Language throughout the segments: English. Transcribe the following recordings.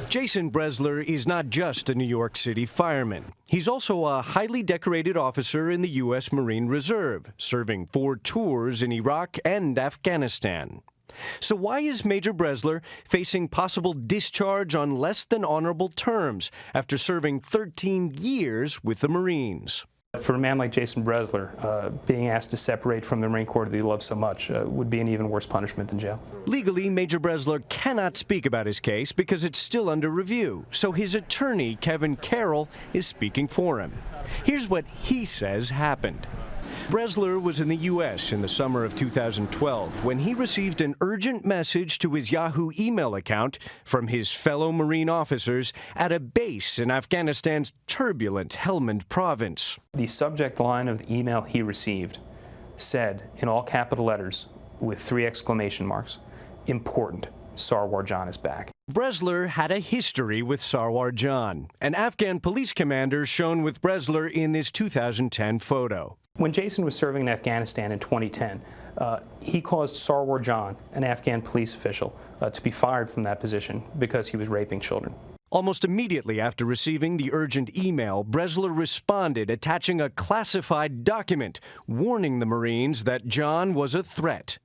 Jason Bresler is not just a New York City fireman. He's also a highly decorated officer in the U.S. Marine Reserve, serving 4 tours in Iraq and Afghanistan. So why is Major Bresler facing possible discharge on less than honorable terms after serving 13 years with the Marines? For a man like Jason Bresler, being asked to separate from the Marine Corps that he loves so much would be an even worse punishment than jail. Legally, Major Bresler cannot speak about his case because it's still under review, so his attorney, Kevin Carroll, is speaking for him. Here's what he says happened. Bresler was in the U.S. in the summer of 2012 when he received an urgent message to his Yahoo email account from his fellow Marine officers at a base in Afghanistan's turbulent Helmand province. The subject line of the email he received said, in all capital letters, with 3 exclamation marks, "Important, Sarwar John is back." Bresler had a history with Sarwar John, an Afghan police commander shown with Bresler in this 2010 photo. When Jason was serving in Afghanistan in 2010, he caused Sarwar John, an Afghan police official, to be fired from that position because he was raping children. Almost immediately after receiving the urgent email, Bresler responded, attaching a classified document warning the Marines that John was a threat.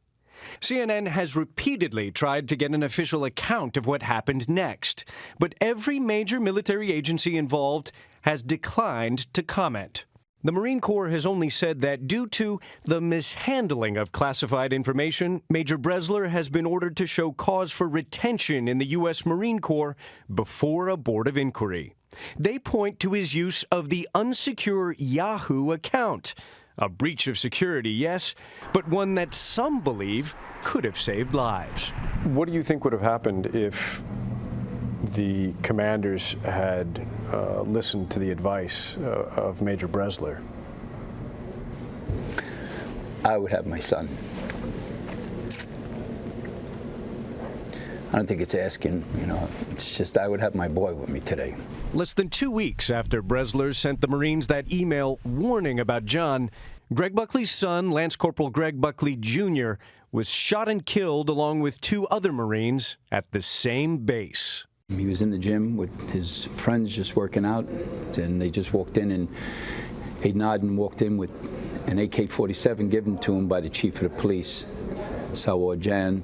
CNN has repeatedly tried to get an official account of what happened next, but every major military agency involved has declined to comment. The Marine Corps has only said that due to the mishandling of classified information, Major Bresler has been ordered to show cause for retention in the U.S. Marine Corps before a board of inquiry. They point to his use of the unsecure Yahoo account. A breach of security, yes, but one that some believe could have saved lives. What do you think would have happened if the commanders had listened to the advice of Major Bresler? I would have my son. I don't think it's asking, it's just I would have my boy with me today. Less than 2 weeks after Bresler sent the Marines that email warning about John, Greg Buckley's son, Lance Corporal Greg Buckley Jr., was shot and killed along with 2 other Marines at the same base. He was in the gym with his friends just working out, and they just walked in, and Aiden Aden walked in with an AK-47 given to him by the chief of the police, Sarwar John,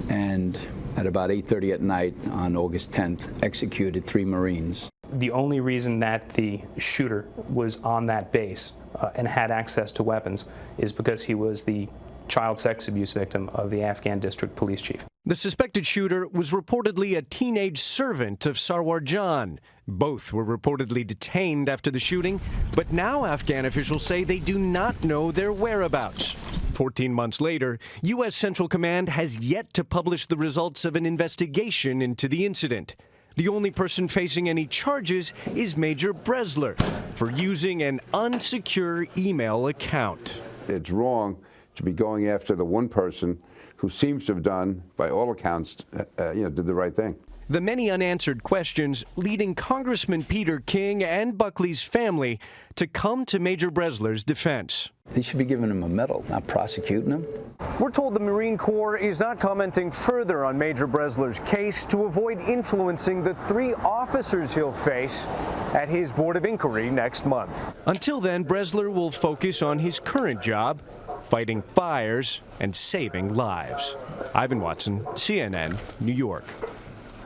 and at about 8:30 at night on August 10th, executed 3 Marines. The only reason that the shooter was on that base and had access to weapons is because he was the child sex abuse victim of the Afghan district police chief. The suspected shooter was reportedly a teenage servant of Sarwar John. Both were reportedly detained after the shooting, but now Afghan officials say they do not know their whereabouts. 14 months later, U.S. Central Command has yet to publish the results of an investigation into the incident. The only person facing any charges is Major Bresler for using an unsecure email account. It's wrong to be going after the one person who seems to have done, by all accounts, did the right thing. The many unanswered questions leading Congressman Peter King and Buckley's family to come to Major Bresler's defense. They should be giving him a medal, not prosecuting him. We're told the Marine Corps is not commenting further on Major Bresler's case to avoid influencing the 3 officers he'll face at his board of inquiry next month. Until then, Bresler will focus on his current job, fighting fires and saving lives. Ivan Watson, CNN, New York.